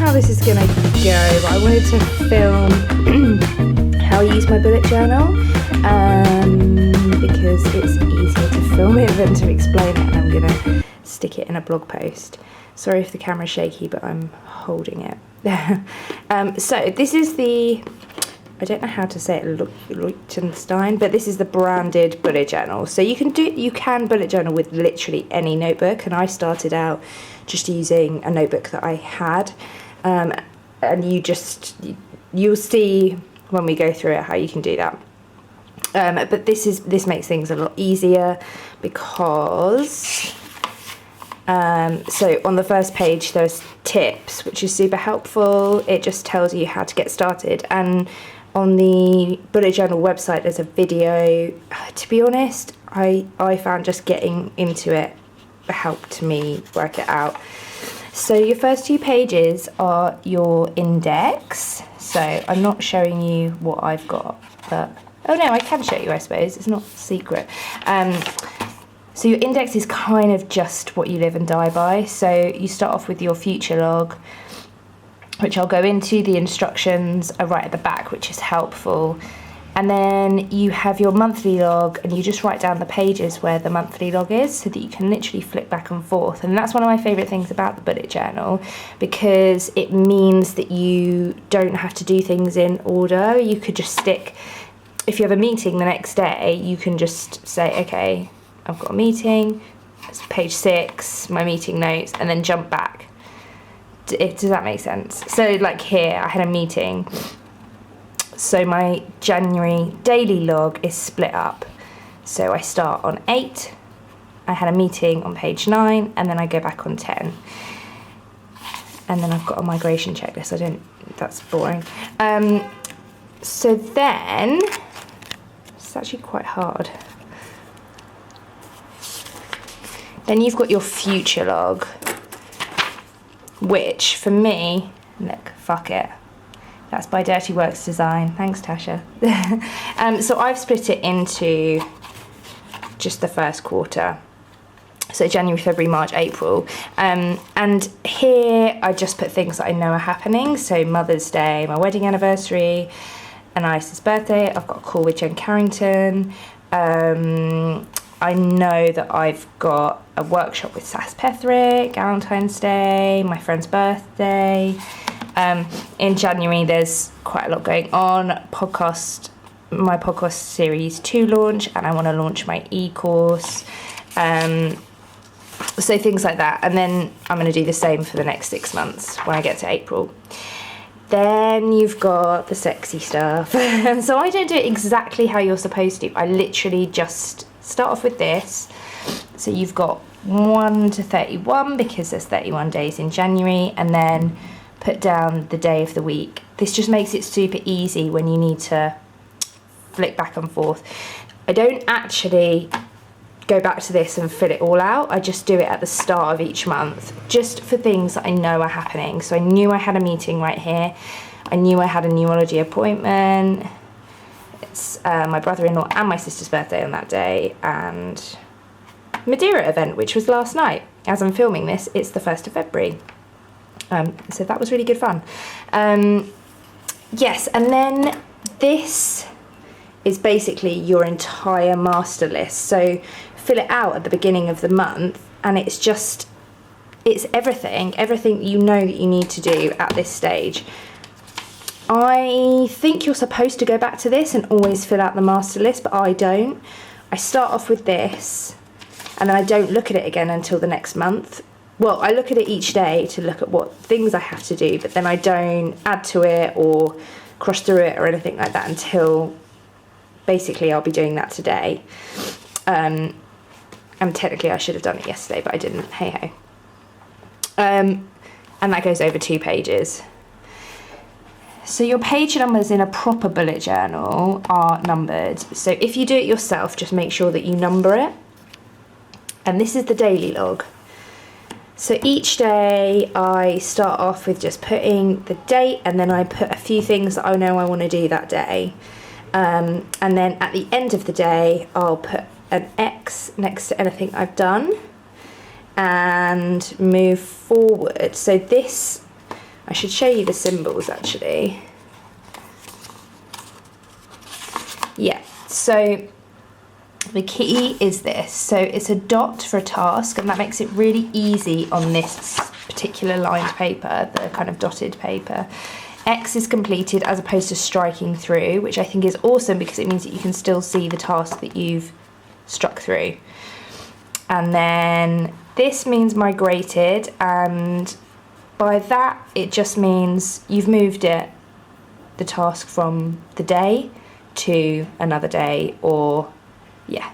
how this is going to go, but I wanted to film how I use my bullet journal because it's easier to film it than to explain it, and I'm going to stick it in a blog post. Sorry if the camera's shaky, but I'm holding it. So this is the, I don't know how to say it, Liechtenstein, but this is the branded bullet journal. So you can bullet journal with literally any notebook, and I started out just using a notebook that I had, and you'll see when we go through it how you can do that. But this makes things a lot easier because so on the first page there's tips, which is super helpful. It just tells you how to get started, and on the bullet journal website there's a video. To be honest, I found just getting into it helped me work it out. So your first 2 pages are your index. So I'm not showing you what I've got, but oh no, I can show you, I suppose. It's not secret. So your index is kind of just what you live and die by. So you start off with your future log, which I'll go into. The instructions are right at the back, which is helpful. And then you have your monthly log, and you just write down the pages where the monthly log is so that you can literally flip back and forth. And that's one of my favourite things about the bullet journal, because it means that you don't have to do things in order. You could just stick, if you have a meeting the next day, you can just say, okay, I've got a meeting, it's page 6, my meeting notes, and then jump back. Does that make sense? So like here, I had a meeting. So my January daily log is split up. So I start on 8, I had a meeting on page 9, and then I go back on 10. And then I've got a migration checklist. That's boring. So then, it's actually quite hard. Then you've got your future log, which for me, look, fuck it. That's by Dirty Works Design. Thanks, Tasha. So I've split it into just the first quarter. So January, February, March, April. And here I just put things that I know are happening. So Mother's Day, my wedding anniversary, Anais's birthday. I've got a call with Jen Carrington. I know that I've got a workshop with Sass Petherick, Valentine's Day, my friend's birthday. In January, there's quite a lot going on. My podcast series 2 launch, and I want to launch my e-course. So things like that. And then I'm going to do the same for the next 6 months when I get to April. Then you've got the sexy stuff. So I don't do it exactly how you're supposed to. I literally just start off with this. So you've got 1 to 31 because there's 31 days in January, and then put down the day of the week. This just makes it super easy when you need to flick back and forth. I don't actually go back to this and fill it all out. I just do it at the start of each month, just for things that I know are happening. So I knew I had a meeting right here. I knew I had a neurology appointment. It's my brother-in-law and my sister's birthday on that day, and Madeira event, which was last night. As I'm filming this, it's the 1st of February. So that was really good fun. Yes, and then this is basically your entire master list. So fill it out at the beginning of the month, and it's everything you know that you need to do at this stage. I think you're supposed to go back to this and always fill out the master list, but I don't. I start off with this, and then I don't look at it again until the next month. Well, I look at it each day to look at what things I have to do, but then I don't add to it or cross through it or anything like that until basically I'll be doing that today. And technically I should have done it yesterday, but I didn't. Hey ho. And that goes over 2 pages. So your page numbers in a proper bullet journal are numbered. So if you do it yourself, just make sure that you number it. And this is the daily log. So each day I start off with just putting the date, and then I put a few things that I know I want to do that day. And then at the end of the day, I'll put an X next to anything I've done and move forward. So this I should show you the symbols actually. Yeah, so the key is this. So it's a dot for a task, and that makes it really easy on this particular lined paper, the kind of dotted paper. X is completed as opposed to striking through, which I think is awesome because it means that you can still see the task that you've struck through. And then this means migrated, and by that it just means you've moved the task from the day to another day, or yeah.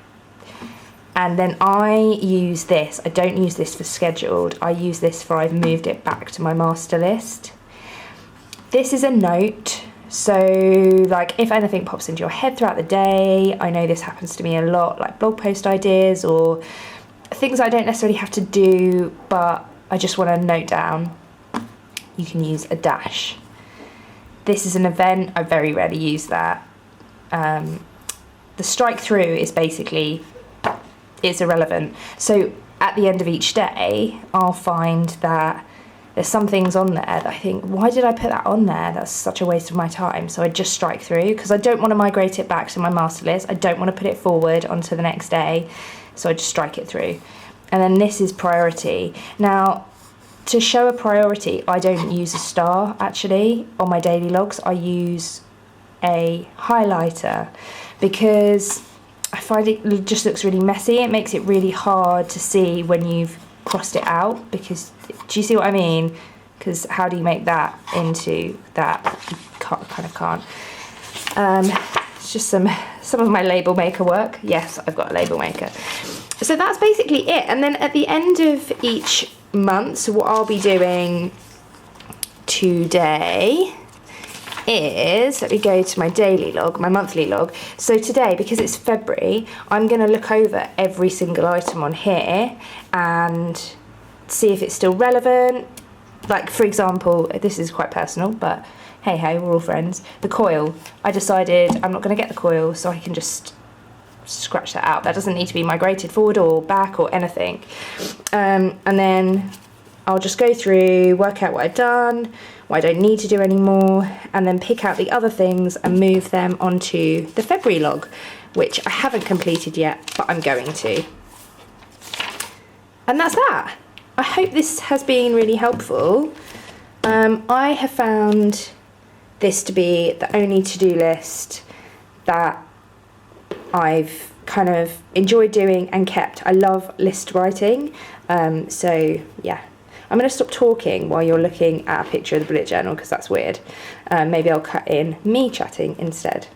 And then I use this, I don't use this for scheduled, I use this for I've moved it back to my master list. This is a note, so like if anything pops into your head throughout the day, I know this happens to me a lot, like blog post ideas or things I don't necessarily have to do, but I just want to note down, you can use a dash. This is an event, I very rarely use that. The strike through is basically, it's irrelevant. So at the end of each day, I'll find that there's some things on there that I think, why did I put that on there? That's such a waste of my time. So I just strike through because I don't want to migrate it back to my master list. I don't want to put it forward onto the next day. So I just strike it through. And then this is priority. Now, to show a priority, I don't use a star actually on my daily logs. I use a highlighter because I find it just looks really messy. It makes it really hard to see when you've crossed it out, because do you see what I mean? Because how do you make that into that? You kind of can't. It's just some of my label maker work. Yes, I've got a label maker. So that's basically it. And then at the end of each month, so what I'll be doing today is, let me go to my daily log, my monthly log. So today, because it's February, I'm going to look over every single item on here and see if it's still relevant. Like, for example, this is quite personal, but hey, we're all friends. The coil. I decided I'm not going to get the coil, so I can just scratch that out. That doesn't need to be migrated forward or back or anything. And then I'll just go through, work out what I've done, what I don't need to do anymore, and then pick out the other things and move them onto the February log, which I haven't completed yet, but I'm going to. And that's that. I hope this has been really helpful. I have found this to be the only to-do list that I've kind of enjoyed doing and kept. I love list writing, so yeah. I'm going to stop talking while you're looking at a picture of the bullet journal because that's weird. Maybe I'll cut in me chatting instead.